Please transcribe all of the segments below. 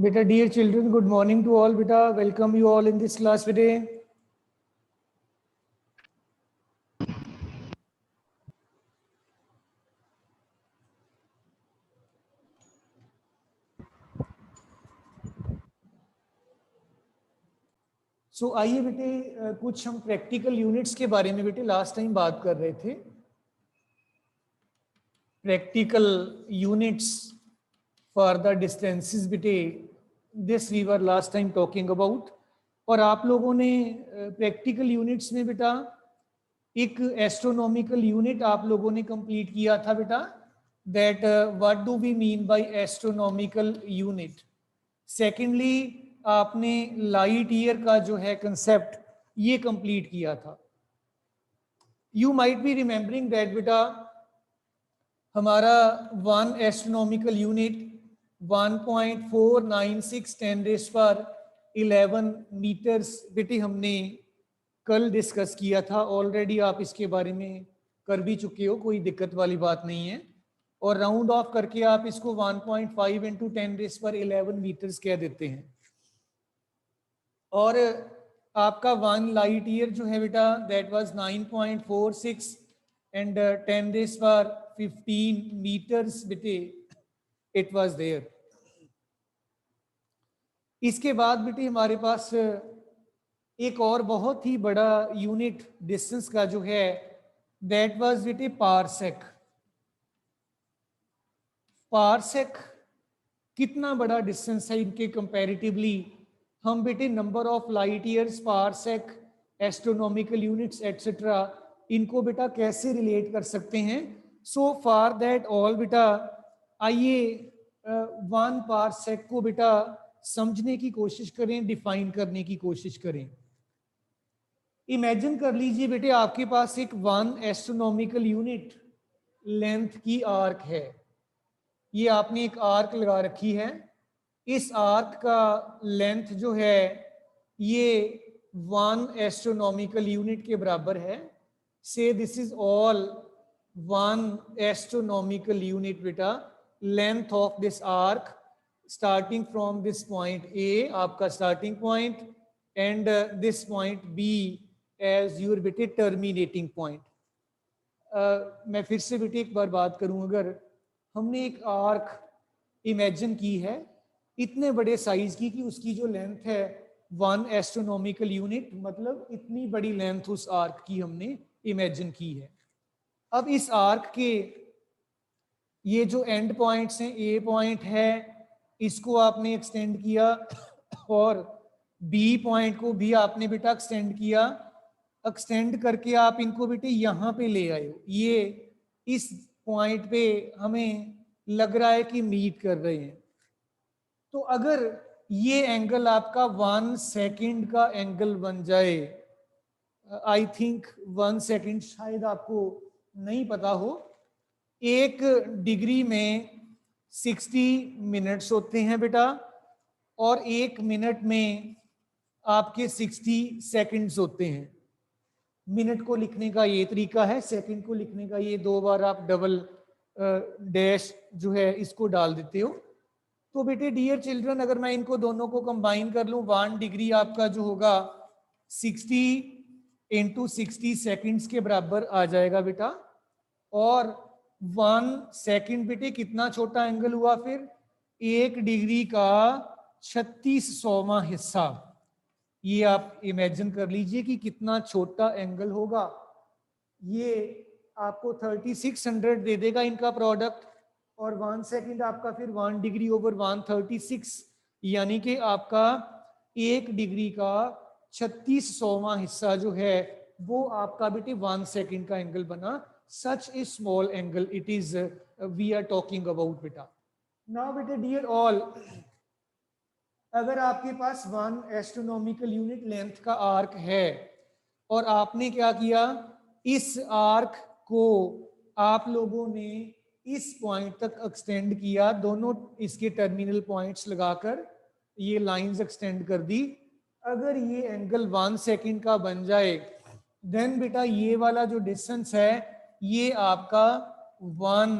Beta, dear children, good morning to all. Beta, welcome you all in this class today. So आइए बेटे कुछ हम practical units के बारे में बेटे लास्ट टाइम बात कर रहे थे. Practical units for the distances बेटे, this we were last time talking about. और आप लोगों ने प्रैक्टिकल यूनिट्स में बेटा एक एस्ट्रोनॉमिकल यूनिट आप लोगों ने कंप्लीट किया था बेटा. That what do we mean by astronomical unit. Secondly आपने लाइट ईयर का जो है कंसेप्ट ये कंप्लीट किया था. You might be remembering that बेटा हमारा वन एस्ट्रोनॉमिकल यूनिट 1.496 10⁻11 मीटर्स बेटे हमने कल डिस्कस किया था. ऑलरेडी आप इसके बारे में कर भी चुके हो, कोई दिक्कत वाली बात नहीं है. और राउंड ऑफ करके आप इसको 1.5 इंटू 10⁻11 मीटर्स कह देते हैं. और आपका वन लाइट ईयर जो है बेटा दैट वाज 9.46 एंड 10⁻15 मीटर्स बेटे इट वाज देयर. इसके बाद बेटे हमारे पास एक और बहुत ही बड़ा यूनिट डिस्टेंस का जो है दैट वाज बेटे पारसेक. पारसेक कितना बड़ा डिस्टेंस है इनके कंपैरेटिवली. हम बेटे number of light years, parsec, astronomical units etcetera इनको बेटा कैसे रिलेट कर सकते हैं. सो फॉर दैट ऑल बेटा आइए वन पारसेक को बेटा समझने की कोशिश करें, डिफाइन करने की कोशिश करें. इमेजिन कर लीजिए बेटे आपके पास एक वन एस्ट्रोनॉमिकल यूनिट लेंथ की आर्क है. ये आपने एक आर्क लगा रखी है. इस आर्क का लेंथ जो है ये वन एस्ट्रोनॉमिकल यूनिट के बराबर है. So this is all one astronomical unit बेटा. Length of this arc starting from this point A आपका starting point and this point B as your बेटे टर्मिनेटिंग पॉइंट. मैं फिर से बेटे एक बार बात करूं. अगर हमने एक आर्क इमेजिन की है इतने बड़े साइज की कि उसकी जो लेंथ है वन एस्ट्रोनॉमिकल यूनिट, मतलब इतनी बड़ी लेंथ उस आर्क की हमने इमेजिन की है. अब इस आर्क के ये जो एंड पॉइंट्स हैं, ए पॉइंट है इसको आपने एक्सटेंड किया और बी पॉइंट को भी आपने बेटा एक्सटेंड किया. एक्सटेंड करके आप इनको बेटे यहाँ पे ले आए हो. ये इस पॉइंट पे हमें लग रहा है कि मीट कर रहे हैं. तो अगर ये एंगल आपका 1 सेकंड का एंगल बन जाए, आई थिंक 1 सेकंड शायद आपको नहीं पता हो, 1 डिग्री में 60 मिनट्स होते हैं बेटा और 1 मिनट में आपके 60 सेकंड्स होते हैं. मिनट को लिखने का ये तरीका है, सेकंड को लिखने का ये, 2 बार आप डबल डैश जो है इसको डाल देते हो. तो बेटे डियर चिल्ड्रन अगर मैं इनको दोनों को कंबाइन कर लूं 1 डिग्री आपका जो होगा 60 इंटू 60 सेकेंड्स के बराबर आ जाएगा बेटा. और 1 सेकंड बेटे कितना छोटा एंगल हुआ फिर 1 डिग्री का 3600वां हिस्सा. ये आप इमेजिन कर लीजिए कि कितना छोटा एंगल होगा. ये आपको 3600 दे देगा इनका प्रोडक्ट और 1 सेकंड आपका फिर 1 डिग्री ओवर 136 यानी कि आपका 1 डिग्री का 3600वां हिस्सा जो है वो आपका बेटे 1 सेकंड का एंगल बना. Such a small angle it is we are talking about बेटा. नाउ बेटे डियर ऑल, अगर आपके पास 1 एस्ट्रोनॉमिकल यूनिट लेंथ का आर्क है और आपने क्या किया, इस आर्क को आप लोगों ने इस पॉइंट तक एक्सटेंड किया, दोनों इसके टर्मिनल पॉइंट्स लगाकर ये लाइंस एक्सटेंड कर दी. अगर ये एंगल 1 सेकंड का बन जाए देन बेटा ये वाला जो डिस्टेंस है ये आपका 1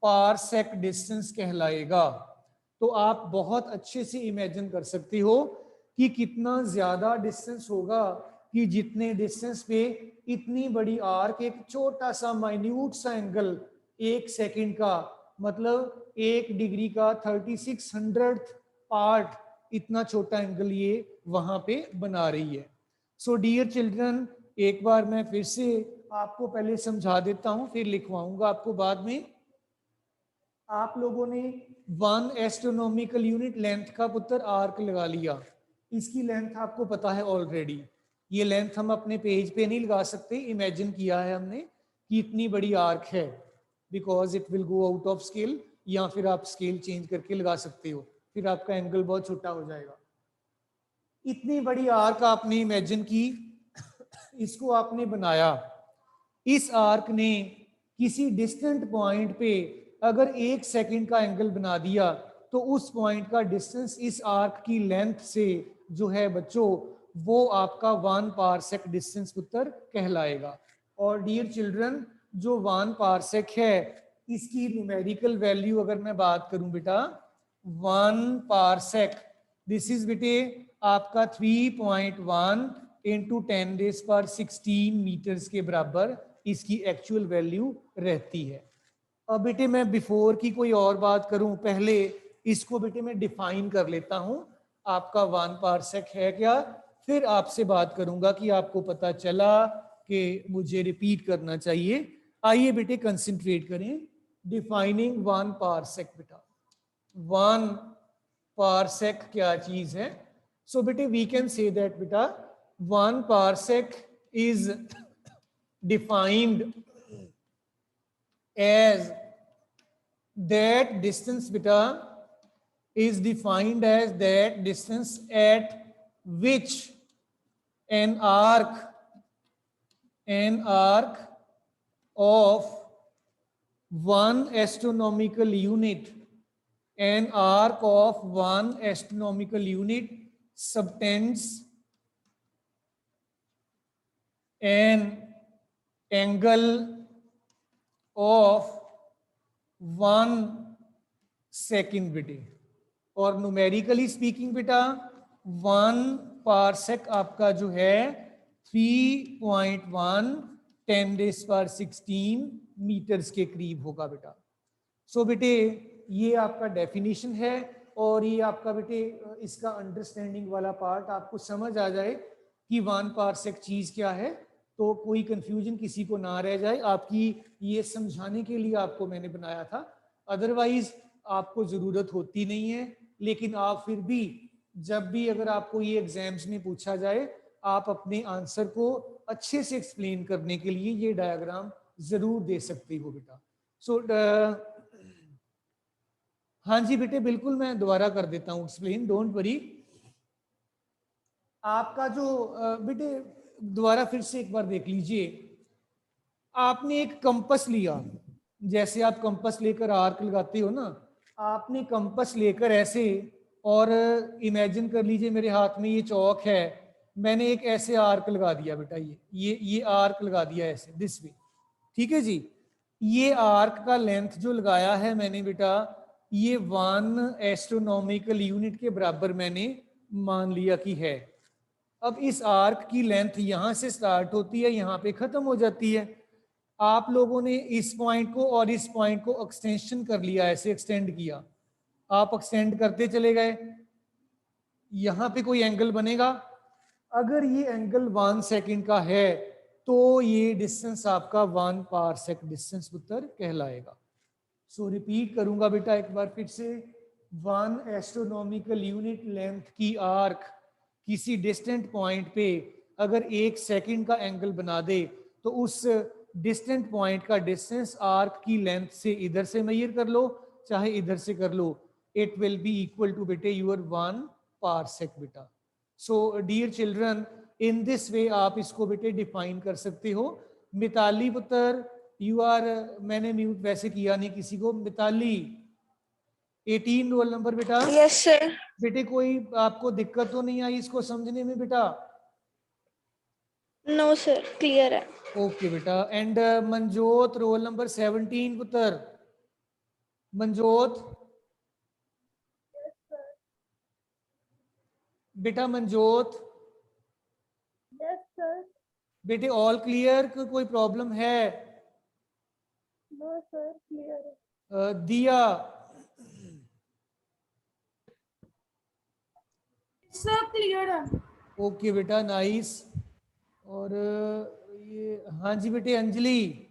पारसेक डिस्टेंस कहलाएगा. तो आप बहुत अच्छे से इमेजिन कर सकते हो कि कितना ज्यादा डिस्टेंस होगा कि जितने डिस्टेंस पे इतनी बड़ी आर्क, एक छोटा सा माइन्यूट सा एंगल 1 सेकंड का, मतलब 1 डिग्री का 3600 पार्ट, इतना छोटा एंगल ये वहां पे बना रही है। सो डियर चिल्ड्रन, एक बार मैं फिर से आपको पहले समझा देता हूं, फिर लिखवाऊंगा आपको बाद में। आप लोगों ने 1 एस्ट्रोनॉमिकल यूनिट लेंथ का पुत्र आर्क लगा लिया। इसकी लेंथ आपको पता है ऑलरेडी। ये लेंथ हम अपने पेज पे नहीं लगा सकते, इमेजिन किया है हमने कि इतनी बड़ी आर्क है, because it will go out of scale, या फिर आप स्केल चेंज करके लगा सकते हो, फिर आपका एंगल बहुत छोटा हो जाएगा। इतनी बड़ी आर्क आपने इमेजिन की, इसको आपने बनाया। इस आर्क ने किसी डिस्टेंट पॉइंट पे अगर 1 सेकंड का एंगल बना दिया, तो उस पॉइंट का डिस्टेंस इस आर्क की लेंथ से जो है बच्चों, वो आपका 1 पारसेक डिस्टेंस पुत्र कहलाएगा। और डियर चिल्ड्रन, जो 1 पारसेक है, इसकी न्यूमेरिकल वैल्यू अगर मैं बात करूं बेटा, 1 पारसेक, दिस इज बेटे आपका 3.1 इंटू 10⁻16 मीटर्स के बराबर इसकी एक्चुअल वैल्यू रहती है। अब बेटे मैं बिफोर की कोई और बात करूं, पहले इसको बेटे मैं डिफाइन कर लेता हूं, आपका 1 पारसेक है क्या, फिर आपसे बात करूंगा कि आपको पता चला कि मुझे रिपीट करना चाहिए। आइए बेटे कंसंट्रेट करें। डिफाइनिंग 1 पारसेक बेटा, 1 पारसेक क्या चीज है? सो बेटे वी कैन से दैट बेटा 1 parsec is defined as that distance beta is defined as that distance at which an arc of 1 astronomical unit, an arc of 1 astronomical unit subtends an angle of 1 second बेटे। और numerically speaking बेटा 1 parsec आपका जो है 3.1 10⁻16 metres के करीब होगा बेटा। सो बेटे ये आपका डेफिनेशन है, और ये आपका बेटे इसका अंडरस्टैंडिंग वाला पार्ट आपको समझ आ जाए कि 1 पारसेक चीज क्या है, तो कोई कंफ्यूजन किसी को ना रह जाए। आपकी ये समझाने के लिए आपको मैंने बनाया था, अदरवाइज आपको जरूरत होती नहीं है। लेकिन आप फिर भी जब भी अगर आपको ये एग्जाम्स में पूछा जाए, आप अपने आंसर को अच्छे से एक्सप्लेन करने के लिए ये डायग्राम जरूर दे सकते हो बेटा। सो हाँ जी बेटे, बिल्कुल मैं दोबारा कर देता हूँ एक्सप्लेन, डोंट वरी। आपका जो बेटे दोबारा फिर से एक बार देख लीजिए, आपने एक कंपस लिया, जैसे आप कंपस लेकर आर्क लगाते हो ना, आपने कंपस लेकर ऐसे, और इमेजिन कर लीजिए मेरे हाथ में ये चौक है, मैंने एक ऐसे आर्क लगा दिया बेटा, ये आर्क लगा दिया ऐसे दिस वे, ठीक है जी। ये आर्क का लेंथ जो लगाया है मैंने बेटा, ये 1 एस्ट्रोनॉमिकल यूनिट के बराबर मैंने मान लिया कि है। अब इस आर्क की लेंथ यहां से स्टार्ट होती है, यहां पे खत्म हो जाती है। आप लोगों ने इस पॉइंट को और इस पॉइंट को एक्सटेंशन कर लिया, ऐसे एक्सटेंड किया, आप एक्सटेंड करते चले गए, यहां पे कोई एंगल बनेगा। अगर ये एंगल 1 सेकंड का है, तो ये डिस्टेंस आपका 1 पारसेक डिस्टेंस पुत्र कहलाएगा। सो रिपीट करूंगा बेटा एक बार फिर से, 1 एस्ट्रोनॉमिकल यूनिट लेंथ की आर्क किसी डिस्टेंट पॉइंट पे अगर 1 सेकंड का एंगल बना दे, तो उस डिस्टेंट पॉइंट का डिस्टेंस आर्क की लेंथ से इधर से मेजर कर लो, चाहे इधर से कर लो, it will be equal to बेटे यूर 1 पारसेक बेटा। So dear children, in this way आप इसको बेटे डिफाइन कर सकते हो। मिताली पुत्र यू आर, मैंने म्यूट वैसे किया नहीं किसी को। मिताली 18 रोल नंबर बेटा। Yes sir. बेटे कोई आपको दिक्कत तो नहीं आई इसको समझने में बेटा? नो सर, क्लियर है। ओके बेटा। एंड मनजोत रोल नंबर 17 पुत्र, मनजोत बेटा मनजोत, यस सर। बेटे ऑल क्लियर, कोई प्रॉब्लम है? नो सर, क्लियर है। दिया, सर क्लियर है। ओके बेटा, नाइस। और ये हाँ जी बेटे, अंजलि,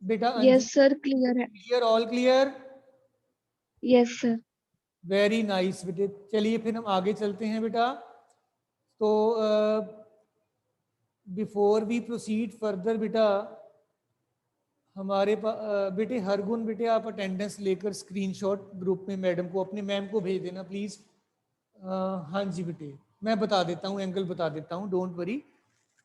बेटा अंजलि, यस सर, क्लियर है। Clear, all clear, yes sir. Very nice बेटे। चलिए फिर हम आगे चलते हैं बेटा। तो बिफोर वी प्रोसीड फर्दर बेटा, हमारे बेटे हरगुन, बेटे आप अटेंडेंस लेकर स्क्रीनशॉट ग्रुप में मैडम को, अपने मैम को भेज देना प्लीज। हाँ जी बेटे, मैं बता देता हूँ, एंगल बता देता हूँ, डोंट वरी।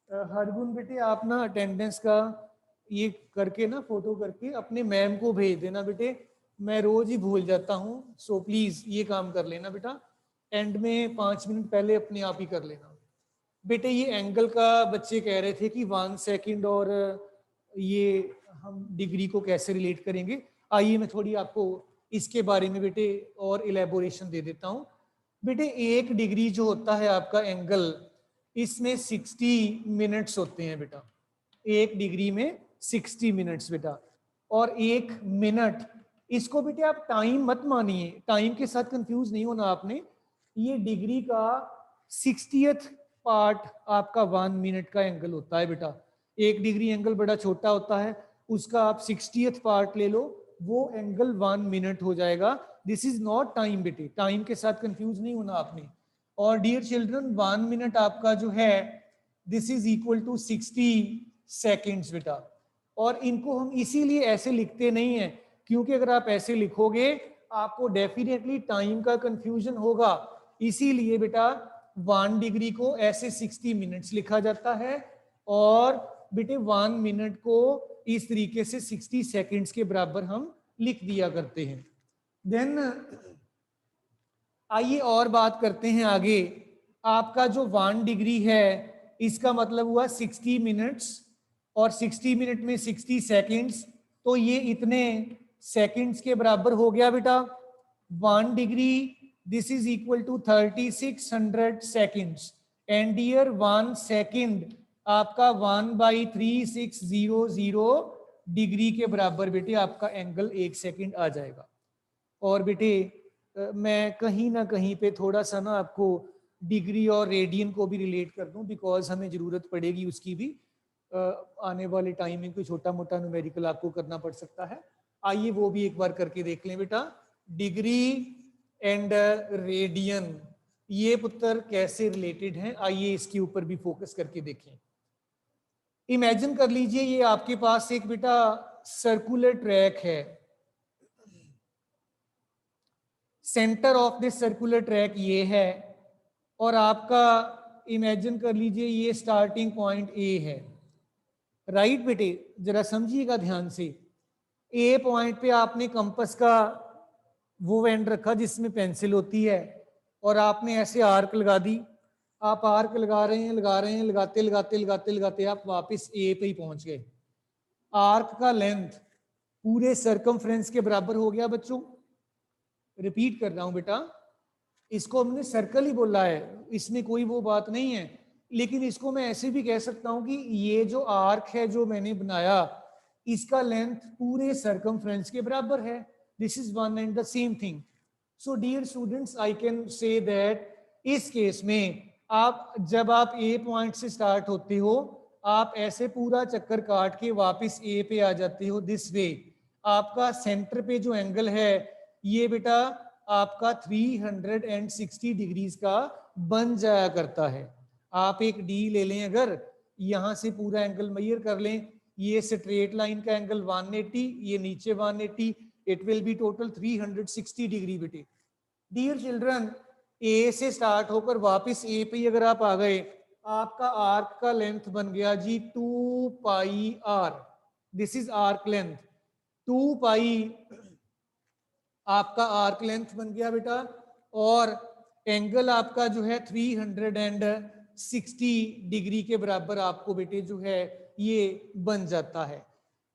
हरगुन बेटे आप ना अटेंडेंस का ये करके ना, फोटो करके अपने मैम को भेज देना बेटे, मैं रोज ही भूल जाता हूँ, सो प्लीज ये काम कर लेना बेटा। एंड में 5 मिनट पहले अपने आप ही कर लेना बेटे। ये एंगल का बच्चे कह रहे थे कि 1 सेकंड और ये हम डिग्री को कैसे रिलेट करेंगे। आइए मैं थोड़ी आपको इसके बारे में बेटे और इलेबोरेशन दे देता हूँ। बेटे 1 डिग्री जो होता है आपका एंगल, इसमें 60 मिनट्स होते हैं बेटा। 1 डिग्री में 60 मिनट्स बेटा। और 1 मिनट, इसको बेटे आप टाइम मत मानिए, टाइम के साथ कंफ्यूज नहीं होना आपने। ये डिग्री का 60th पार्ट आपका 1 मिनट का एंगल होता है बेटा। 1 डिग्री एंगल बड़ा छोटा होता है, उसका आप 60th पार्ट ले लो, वो एंगल 1 मिनट हो जाएगा। दिस इज नॉट टाइम बेटे, टाइम के साथ कंफ्यूज नहीं होना आपने। और डियर चिल्ड्रन, 1 मिनट आपका जो है this is equal to 60 seconds बेटा। और इनको हम इसीलिए ऐसे लिखते नहीं है, क्योंकि अगर आप ऐसे लिखोगे आपको डेफिनेटली टाइम का कंफ्यूजन होगा। इसीलिए बेटा 1 डिग्री को ऐसे 60 मिनट्स लिखा जाता है, और बेटे 1 मिनट को इस तरीके से 60 सेकेंड्स के बराबर हम लिख दिया करते हैं। देन आइए और बात करते हैं आगे। आपका जो 1 डिग्री है, इसका मतलब हुआ 60 मिनट्स, और 60 मिनट में 60 सेकेंड्स, तो ये इतने सेकेंड्स के बराबर हो गया बेटा। 1 degree this is equal to 3600 seconds. And dear 1 second आपका 1/3600 डिग्री के बराबर बेटे आपका एंगल 1 सेकेंड आ जाएगा। और बेटे मैं कहीं ना कहीं पे थोड़ा सा ना आपको डिग्री और रेडियन को भी रिलेट कर दूं, बिकॉज हमें ज़रूरत पड़ेगी उसकी भी। आने वाले टाइम में कोई छोटा मोटा न्यूमेरिकल आपको करना पड़ सकता है। आइए वो भी एक बार करके देख लें बेटा। डिग्री एंड रेडियन ये पुत्र कैसे रिलेटेड हैं, आइए इसके ऊपर भी फोकस करके देखें। इमेजिन कर लीजिए ये आपके पास एक बेटा सर्कुलर ट्रैक है। Centre of this circular track ये है, और आपका इमेजिन कर लीजिए ये स्टार्टिंग पॉइंट ए है। राइट बेटे, जरा समझिएगा ध्यान से। ए पॉइंट पे आपने कंपास का वो एंड रखा जिसमें पेंसिल होती है, और आपने ऐसे आर्क लगा दी। आप आर्क लगा रहे हैं, लगाते लगाते लगाते लगाते आप वापस ए पे ही पहुंच गए। आर्क का लेंथ पूरे सरकमफ्रेंस के बराबर हो गया बच्चों। रिपीट कर रहा हूं बेटा, इसको हमने सर्कल ही बोला है, इसमें कोई वो बात नहीं है। लेकिन इसको मैं ऐसे भी कह सकता हूं कि ये जो आर्क है जो मैंने बनाया, इसका लेंथ पूरे सरकमफ्रेंस के बराबर है। This is one and the same thing. So dear students, I can say that इस केस में आप जब आप ए पॉइंट से स्टार्ट होते हो, आप ऐसे पूरा चक्कर काट के वापस ए पे आ जाते हो दिस वे। आपका सेंटर पे जो एंगल है ये बेटा आपका 360 डिग्रीज का बन जाया करता है। आप एक डी ले लें, अगर यहां से पूरा एंगल मेजर कर लें, ये स्ट्रेट लाइन का एंगल 180, ये नीचे 180, it will B total 360 degree बेटे। डियर चिल्ड्रन, ए से स्टार्ट होकर वापस ए पे अगर आप आ गए, आपका आर्क का लेंथ बन गया जी 2 pi r. This is arc length. 2 pi आपका आर्क लेंथ बन गया बेटा, और एंगल आपका जो है 360 डिग्री के बराबर आपको बेटे जो है ये बन जाता है।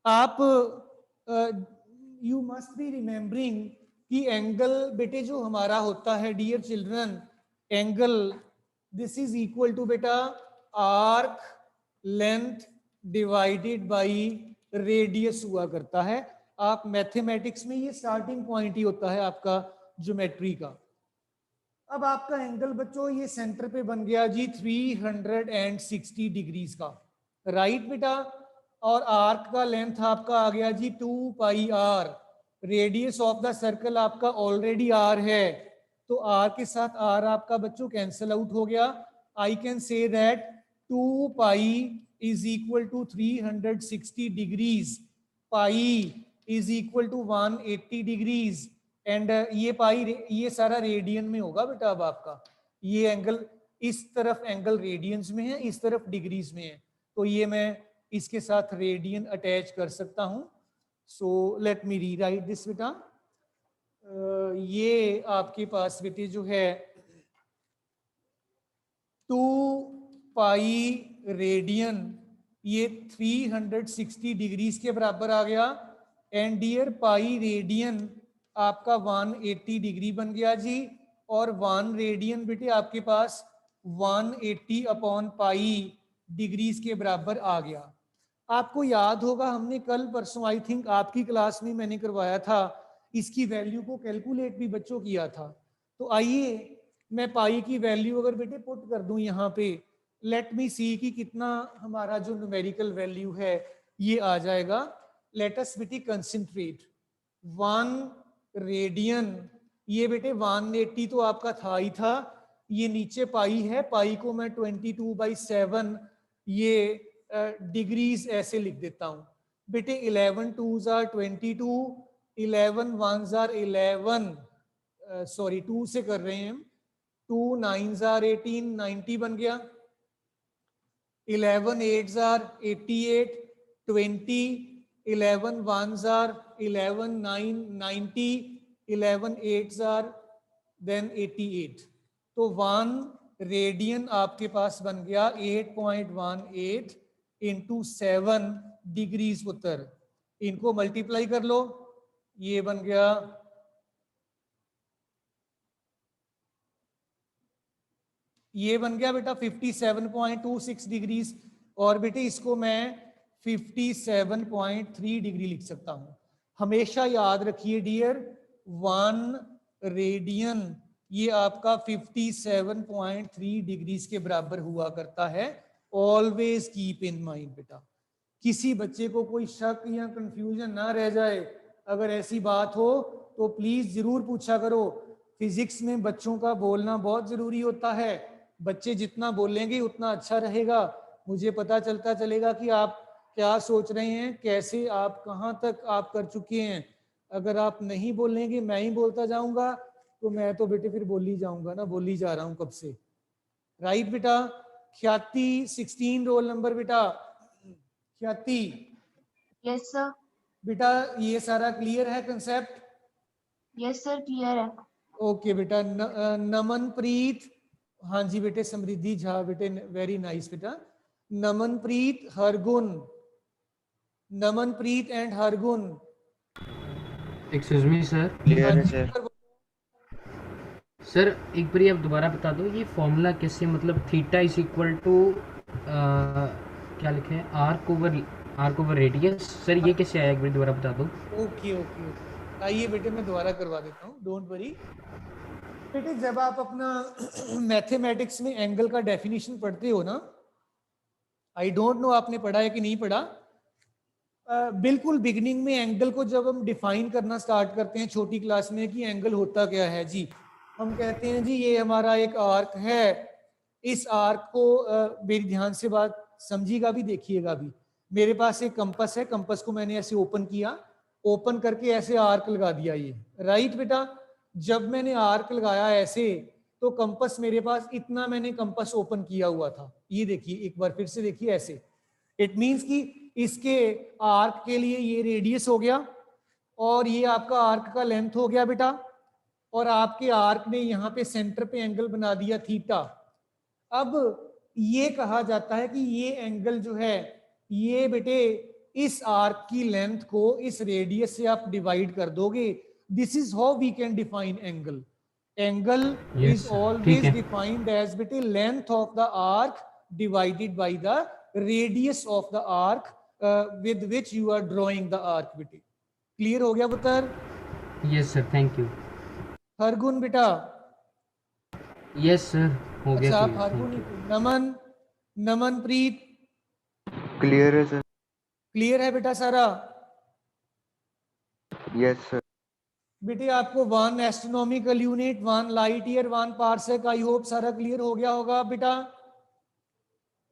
आप यू मस्ट बी रिमेम्बरिंग कि एंगल बेटे जो हमारा होता है dear children, angle this is equal to बेटा arc length divided by radius हुआ करता है। आप मैथमेटिक्स में ये स्टार्टिंग पॉइंट ही होता है आपका ज्योमेट्री का। अब आपका एंगल बच्चों ये सेंटर पे बन गया जी 360 डिग्रीज का, राइट बेटा। और आर्क का लेंथ आपका आ गया जी 2 pi r, radius of the circle आपका ऑलरेडी आर है, तो आर के साथ आर आपका बच्चों कैंसिल आउट हो गया। I can say that 2 pi is equal to 360 degrees, pi is equal to 180 degrees, and ये पाई ये सारा रेडियन में होगा बेटा। अब आपका ये एंगल इस तरफ एंगल रेडियंस में है, इस तरफ डिग्रीज में है, तो ये मैं इसके साथ रेडियन अटैच कर सकता हूं। So let me rewrite this बेटा। ये आपके पास बेटे जो है 2 पाई रेडियन ये 360 डिग्रीज के बराबर आ गया, एंड डियर पाई रेडियन आपका 180 डिग्री बन गया जी, और 1 रेडियन बेटे आपके पास 180 अपॉन पाई डिग्रीज के बराबर आ गया। आपको याद होगा हमने कल परसों आई थिंक आपकी क्लास में मैंने करवाया था, इसकी वैल्यू को कैलकुलेट भी बच्चों किया था। तो आइए मैं पाई की वैल्यू अगर बेटे पुट कर दूं यहाँ पे, लेट मी सी कि कितना हमारा जो न्यूमेरिकल वैल्यू है ये आ जाएगा। लेट अस बेटे कंसंट्रेट। 1 रेडियन ये बेटे 180 तो आपका था ही था, ये नीचे पाई है, पाई को मैं 22/7 ये डिग्रीज ऐसे लिख देता हूं बेटे। 11 2s are 22, 11 1s are 11, sorry 2 से कर रहे हैं हम, 2 9s are 18, 90 बन गया। 11 8s are 88, 20, 11 1s are 11 9 90, 11 8s are then 88, तो 1 रेडियन आपके पास बन गया 8.18 इंटू 7 डिग्रीज उत्तर। इनको मल्टीप्लाई कर लो, ये बन गया बेटा 57.26 डिग्रीज, और बेटे इसको मैं 57.3 डिग्री लिख सकता हूं। हमेशा याद रखिए डियर 1 रेडियन ये आपका 57.3 डिग्रीज के बराबर हुआ करता है। ऑलवेज कीप इन माइंड बेटा, किसी बच्चे को कोई शक या कंफ्यूजन ना रह जाए। अगर ऐसी बात हो तो प्लीज जरूर पूछा करो। फिजिक्स में बच्चों का बोलना बहुत जरूरी होता है, बच्चे जितना बोलेंगे उतना अच्छा रहेगा। मुझे पता चलता चलेगा कि आप क्या सोच रहे हैं, कैसे आप कहाँ तक आप कर चुके हैं। अगर आप नहीं बोलेंगे, मैं ही बोलता जाऊंगा, तो मैं तो बेटे फिर बोल ही जाऊंगा ना, बोल ही जा रहा हूं कब से। राइट बेटा। ख्याति 16 रोल नंबर बेटा। ख्याति यस सर। बेटा ये सारा क्लियर है कंसेप्ट? यस सर क्लियर है। ओके बेटा। नमनप्रीत, हाँ जी बेटे समृद्धि झा बेटे, वेरी नाइस बेटा। Namanpreet Hargun, Namanpreet and Hargun. Excuse me sir. Clear है सर। सर एक बार आप दोबारा बता दो ये फॉर्मूला कैसे, मतलब थीटा इज इक्वल टू क्या लिखे हैं, आर्क ओवर रेडियस। सर ये कैसे आया, एक बार दोबारा बता दो। ओके ओके ओके, आइए बेटे मैं दोबारा करवा देता हूँ, डोंट वरी। बेटे जब आप अपना मैथमेटिक्स में एंगल का डेफिनेशन पढ़ते हो ना, आई डोंट नो आपने पढ़ा है कि नहीं पढ़ा। बिल्कुल बिगिनिंग में एंगल को जब हम डिफाइन करना स्टार्ट करते हैं छोटी क्लास में कि एंगल होता क्या है जी, हम कहते हैं जी ये हमारा एक आर्क है। इस आर्क को मेरी ध्यान से बात समझिएगा भी, देखिएगा भी। मेरे पास एक कंपस है, कंपस को मैंने ऐसे ओपन किया, ओपन करके ऐसे आर्क लगा दिया ये, राइट बेटा। जब मैंने आर्क लगाया ऐसे, तो कंपस मेरे पास इतना, मैंने कंपस ओपन किया हुआ था, ये देखिए एक बार फिर से देखिए ऐसे। इट मींस कि इसके आर्क के लिए ये रेडियस हो गया, और ये आपका आर्क का लेंथ हो गया बेटा, और आपके आर्क ने यहाँ पे सेंटर पे एंगल बना दिया थीटा। अब ये कहा जाता है कि ये एंगल जो है ये बेटे इस आर्क की लेंथ को इस रेडियस से आप डिवाइड कर दोगे, this is how we can define angle. Angle Yes, is sir. always ठीक है. defined as between length of the arc divided by the radius of the arc with which you are drawing the arc. बेटे clear हो गया पुत्र? Yes sir, thank you. Hargun बेटा. Yes sir, हो गया अच्छा आप clear, Hargun. thank you. Naman, Namanpreet clear है सर. क्लियर है बेटा सारा? Yes sir. बेटे आपको 1 astronomical unit, 1 light year, 1 parsec, I hope सारा क्लियर हो गया होगा बेटा.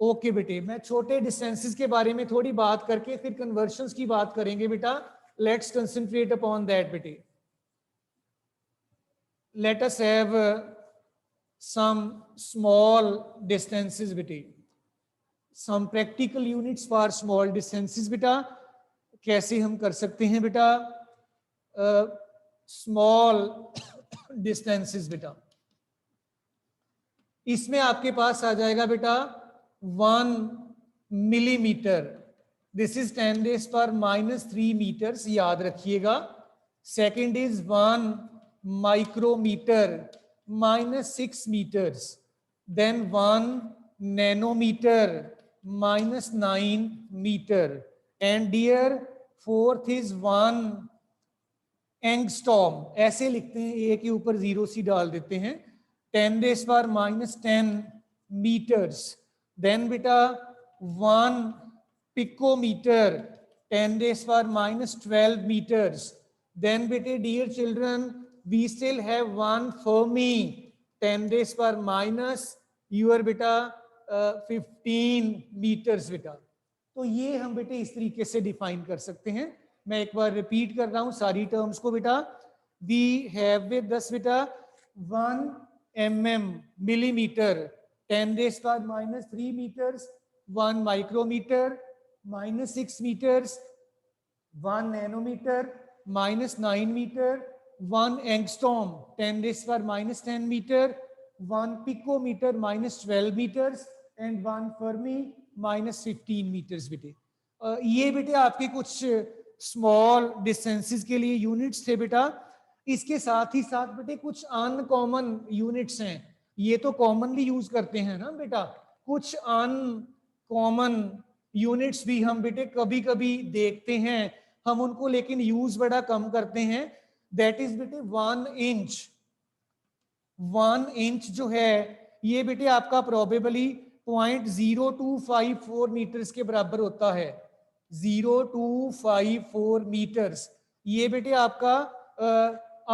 ओके बेटे, मैं छोटे डिस्टेंसेस के बारे में थोड़ी बात करके फिर कन्वर्शंस की बात करेंगे बेटा. लेट्स कंसंट्रेट अपॉन दैट बेटे. Let us have some small distances बेटे, some practical units for small distances बेटा. कैसे हम कर सकते हैं बेटा स्मॉल डिस्टेंसेस बेटा? इसमें आपके पास आ जाएगा बेटा 1 मिलीमीटर. दिस इज 10⁻³ मीटर्स, याद रखिएगा. Second is 1 micrometre -6 metres. Then 1 nanometre -9 metre. And dear fourth is 1 angstrom. ऐसे लिखते हैं, ए के ऊपर 0 सी डाल देते हैं. 10⁻10 मीटर्स. देन बेटा 1 picometre 10⁻12 meters. Then bete dear children, we still have 1 Fermi 10⁻⁻, your beta 15 meters beta. तो ये हम बेटे इस तरीके से डिफाइन कर सकते हैं. मैं एक बार रिपीट कर रहा हूं सारी टर्म्स को बेटा. वी हैव विद दस बेटा 1 mm millimeter 10⁻³ meters, 1 micrometer -6 meters, 1 nanometer -9 meter, 1 angstrom 10⁻10 meter, 1 picometer -12 meters and 1 Fermi -15 meters बेटे. ये बेटे आपके कुछ स्मॉल डिस्टेंसेस के लिए यूनिट्स थे बेटा. इसके साथ ही साथ बेटे कुछ अनकॉमन यूनिट्स हैं. ये तो कॉमनली यूज करते हैं ना बेटा. कुछ अनकॉमन यूनिट्स भी हम बेटे कभी कभी देखते हैं, हम उनको लेकिन यूज बड़ा कम करते हैं. दैट इज बेटे 1 इंच. 1 इंच जो है ये बेटे आपका प्रोबेबली 0.0254 मीटर्स के बराबर होता है. 0.254 मीटर्स. ये बेटे आपका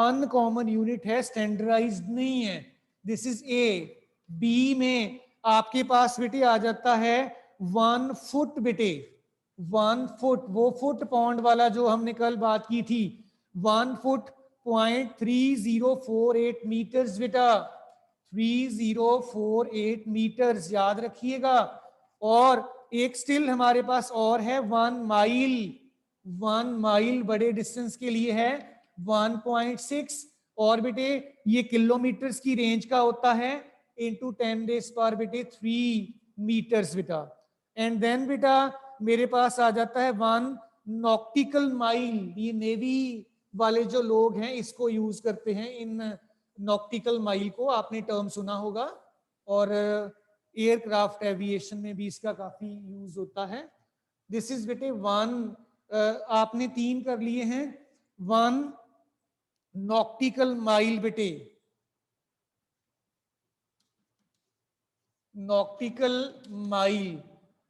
अनकॉमन यूनिट है, स्टैंडर्डाइज्ड नहीं है. This is a. बी में आपके पास बेटे आ जाता है 1 फुट बेटे. 1 फुट, वो फुट पाउंड वाला जो हमने कल बात की थी. 1 फुट 0.3048 मीटर्स बेटा. 3048 मीटर्स याद रखिएगा. और एक स्टिल हमारे पास और है 1 माइल. 1 माइल बड़े डिस्टेंस के लिए है 1.6. और बेटे ये किलोमीटर्स की रेंज का होता है इंटू 10⁻³ मीटर्स बेटा. एंड देन बेटा मेरे पास आ जाता है 1 नॉटिकल माइल. ये नेवी वाले जो लोग हैं इसको यूज करते हैं, इन नॉटिकल माइल को आपने टर्म सुना होगा. और एयरक्राफ्ट एविएशन में भी इसका काफी यूज होता है. दिस इज बेटे 1 आपने 3 कर लिए हैं. 1 नॉटिकल माइल बेटे. नॉटिकल माइल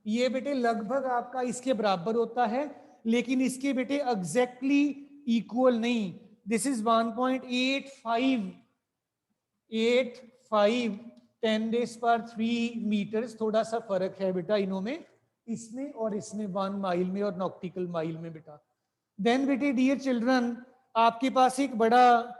ये बेटे लगभग आपका इसके बराबर होता है, लेकिन इसके बेटे एग्जैक्टली इक्वल नहीं. This is 1.85 10⁻³ metres. थोड़ा सा फर्क है बेटा इनों में, इसमें और इसमें 1 माइल में और नॉटिकल माइल में बेटा. देन बेटे डियर चिल्ड्रन आपके पास एक बड़ा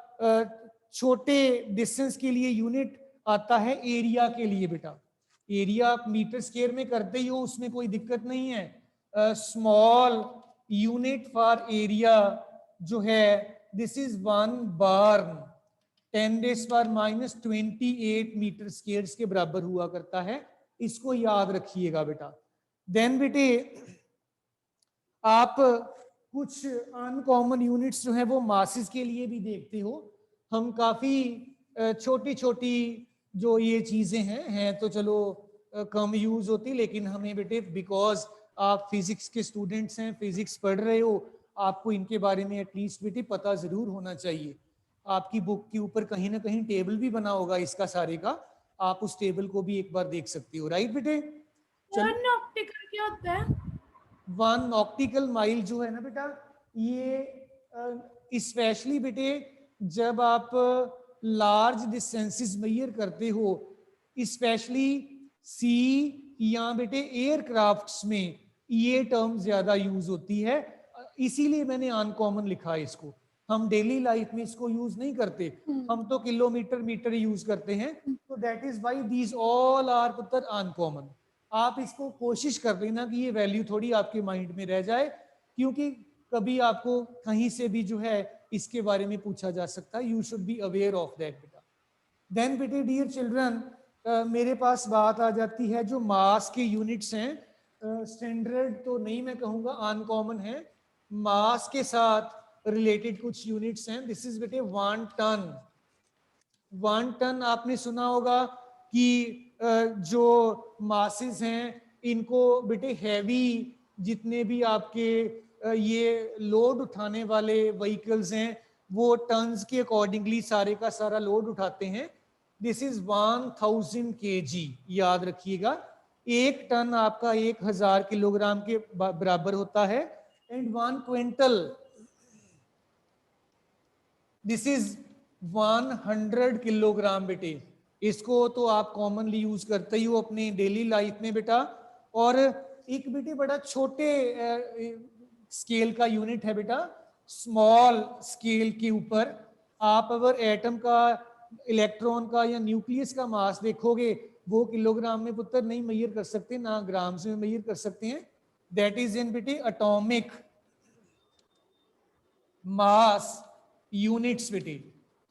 छोटे डिस्टेंस के लिए यूनिट आता है एरिया के लिए बेटा. एरिया आप मीटर स्क्वायर में करते ही हो, उसमें कोई दिक्कत नहीं है. स्मॉल यूनिट फॉर एरिया जो है दिस इज 1 बार्न 10⁻28 मीटर स्क्वायर के बराबर हुआ करता है. इसको याद रखिएगा बेटा. देन बेटे आप कुछ अनकॉमन यूनिट्स जो है वो मासेस के लिए भी देखते हो। हम काफ़ी छोटी छोटी जो ये चीज़ें हैं तो चलो कम यूज़ होती, लेकिन हमें बेटे बिकॉज आप फिजिक्स के स्टूडेंट्स हैं, फिजिक्स पढ़ रहे हो, आपको इनके बारे में एटलीस्ट बेटे पता ज़रूर होना चाहिए। आपकी बुक के ऊपर कहीं ना कहीं टेबल भी बना होगा इसका सारे का, आप उस टेबल को भी एक बार देख सकते हो। राइट बेटे? चलो, वन ऑप्टिकल क्या होता है? 1 ऑप्टिकल माइल जो है ना बेटा, ये स्पेशली बेटे जब आप लार्ज डिस्टेंसेस मेजर करते हो, स्पेशली सी या बेटे एयरक्राफ्ट्स में ये टर्म ज्यादा यूज होती है, इसीलिए मैंने अनकॉमन लिखा है इसको। हम डेली लाइफ में इसको यूज नहीं करते, हम तो किलोमीटर मीटर यूज करते हैं। तो that is why these all are पुत्र अनकॉमन। आप इसको कोशिश कर लेना कि ये वैल्यू थोड़ी आपके माइंड में रह जाए, क्योंकि कभी आपको कहीं से भी जो है इसके बारे में पूछा जा सकता है। You should be aware of that बेटा। देन बेटे डियर चिल्ड्रन, मेरे पास बात आ जाती है जो मास के यूनिट्स हैं। स्टैंडर्ड तो नहीं मैं कहूँगा, अनकॉमन है। मास के साथ रिलेटेड कुछ यूनिट्स हैं। दिस इज बेटे 1 टन। 1 टन आपने सुना होगा कि जो मासेस हैं इनको बेटे हैवी जितने भी आपके ये लोड उठाने वाले व्हीकल्स हैं वो टन्स के अकॉर्डिंगली सारे का सारा लोड उठाते हैं। दिस इज 1000 kg, याद रखिएगा। 1 टन आपका 1000 किलोग्राम के बराबर होता है। And 1 quintal, this is 100 kilogram बेटे। इसको तो आप कॉमनली यूज करते ही हो अपने डेली लाइफ में बेटा। और एक बेटे बड़ा छोटे स्केल का यूनिट है बेटा, स्मॉल स्केल के ऊपर आप अगर एटम का, इलेक्ट्रॉन का या न्यूक्लियस का मास देखोगे, वो किलोग्राम में पुत्र नहीं मेजर कर सकते, ना ग्राम्स में मेजर कर सकते हैं। दैट इज इन बेटे एटॉमिक मास units बेटे।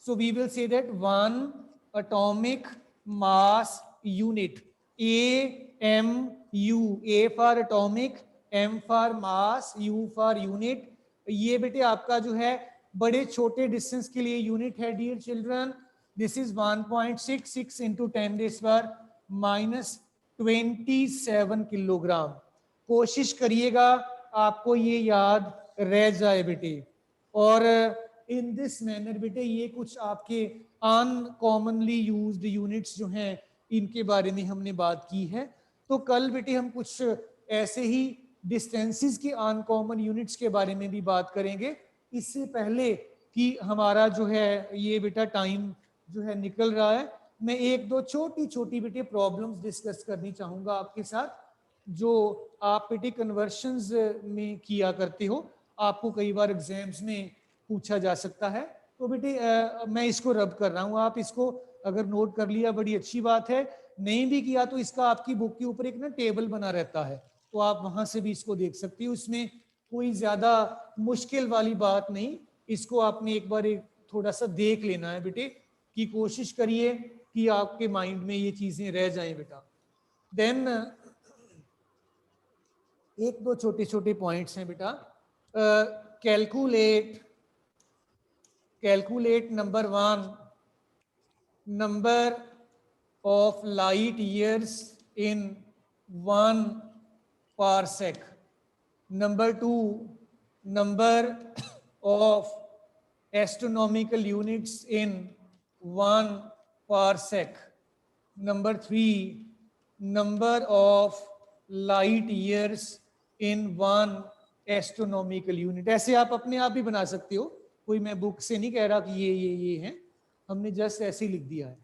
so we will say that 1 atomic mass unit, AMU, A for atomic, M for mass, U for unit। ये बेटे आपका जो है बड़े छोटे डिस्टेंस के लिए यूनिट है dear children. This is 1.66 into 10⁻⁻27 kilogram. कोशिश करिएगा आपको ये याद रह जाए बेटे। और इन दिस मैनर बेटे ये कुछ आपके अनकॉमनली यूज्ड यूनिट्स जो हैं इनके बारे में हमने बात की है। तो कल बेटे हम कुछ ऐसे ही डिस्टेंसेस के अनकॉमन यूनिट्स के बारे में भी बात करेंगे। इससे पहले कि हमारा जो है ये बेटा टाइम जो है निकल रहा है, मैं एक दो छोटी छोटी बेटे प्रॉब्लम्स डिस्कस करनी चाहूँगा आपके साथ, जो आप बेटे कन्वर्शंस में किया करते हो, आपको कई बार एग्जाम्स में पूछा जा सकता है। तो बेटे मैं इसको रब कर रहा हूँ, आप इसको अगर नोट कर लिया बड़ी अच्छी बात है, नहीं भी किया तो इसका आपकी बुक के ऊपर एक ना टेबल बना रहता है, तो आप वहां से भी इसको देख सकते हो। इसमें कोई ज्यादा मुश्किल वाली बात नहीं, इसको आपने एक बार थोड़ा सा देख लेना है बेटे, कि कोशिश करिए कि आपके माइंड में ये चीजें रह जाएं बेटा। देन एक दो छोटे छोटे पॉइंट्स हैं बेटा। Calculate number 1, number of light years in 1 parsec. Number 2, number of astronomical units in 1 parsec. Number 3, number of light years in 1 astronomical unit. ऐसे आप अपने आप भी बना सकते हो, कोई मैं बुक से नहीं कह रहा कि ये हैं, हमने जस्ट ऐसे ही लिख दिया है।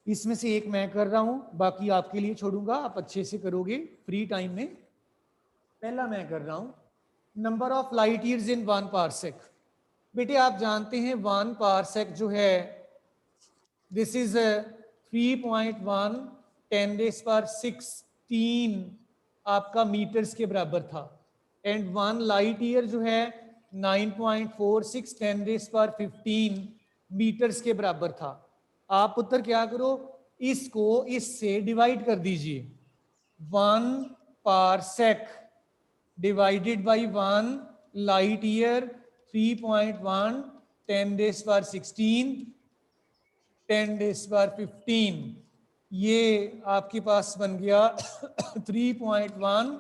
इसमें से एक मैं कर रहा हूं, बाकी आपके लिए छोड़ूंगा, आप अच्छे से करोगे फ्री टाइम में। पहला मैं कर रहा हूं, number of light years in 1 parsec. बेटे आप जानते हैं 1 पार्सेक जो है दिस इज 3.1 10⁻16 आपका मीटर्स के बराबर था। एंड 1 लाइट ईयर जो है 9.46 10⁻15 मीटर्स के बराबर था। आप उत्तर क्या करो, इसको इससे डिवाइड कर दीजिए। 1 parsec divided by 1 light year 3.1 10 days पर 16 10 डेज पर 15, ये आपके पास बन गया 3.1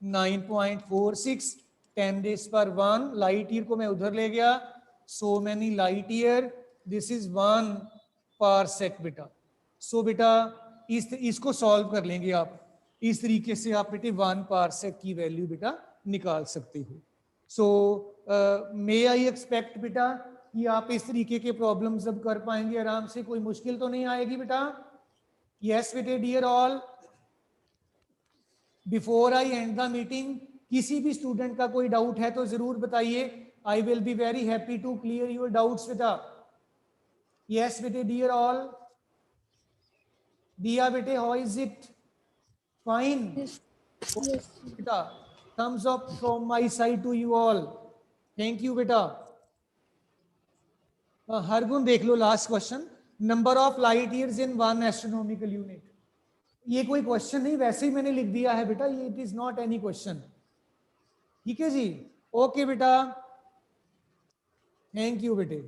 9.46 10 डेज पर 1, लाइट ईयर को मैं उधर ले गया, so many light year, this is 1 parsec बेटा। सो बेटा इसको सॉल्व कर लेंगे आप, इस तरीके से आप बेटे 1 पारसेक की वैल्यू बेटा निकाल सकते हो। सो मे आई एक्सपेक्ट बेटा कि आप इस तरीके के प्रॉब्लम्स अब कर पाएंगे आराम से, कोई मुश्किल तो नहीं आएगी बेटा? यस बेटे dear all, before I end the meeting किसी भी स्टूडेंट का कोई डाउट है तो जरूर बताइए, I will be very happy to clear your doubts बेटा। यस बेटे डियर ऑल, दिया बेटे हाउ इज इट? फाइन बेटा, thumbs up from my side to you all, thank you बेटा। हर गुण देख लो last question, number of light years in 1 astronomical unit. ये कोई question नहीं, वैसे ही मैंने लिख दिया है बेटा, ये it is not any question, ठीक है जी। ओके बेटा, थैंक यू बेटे।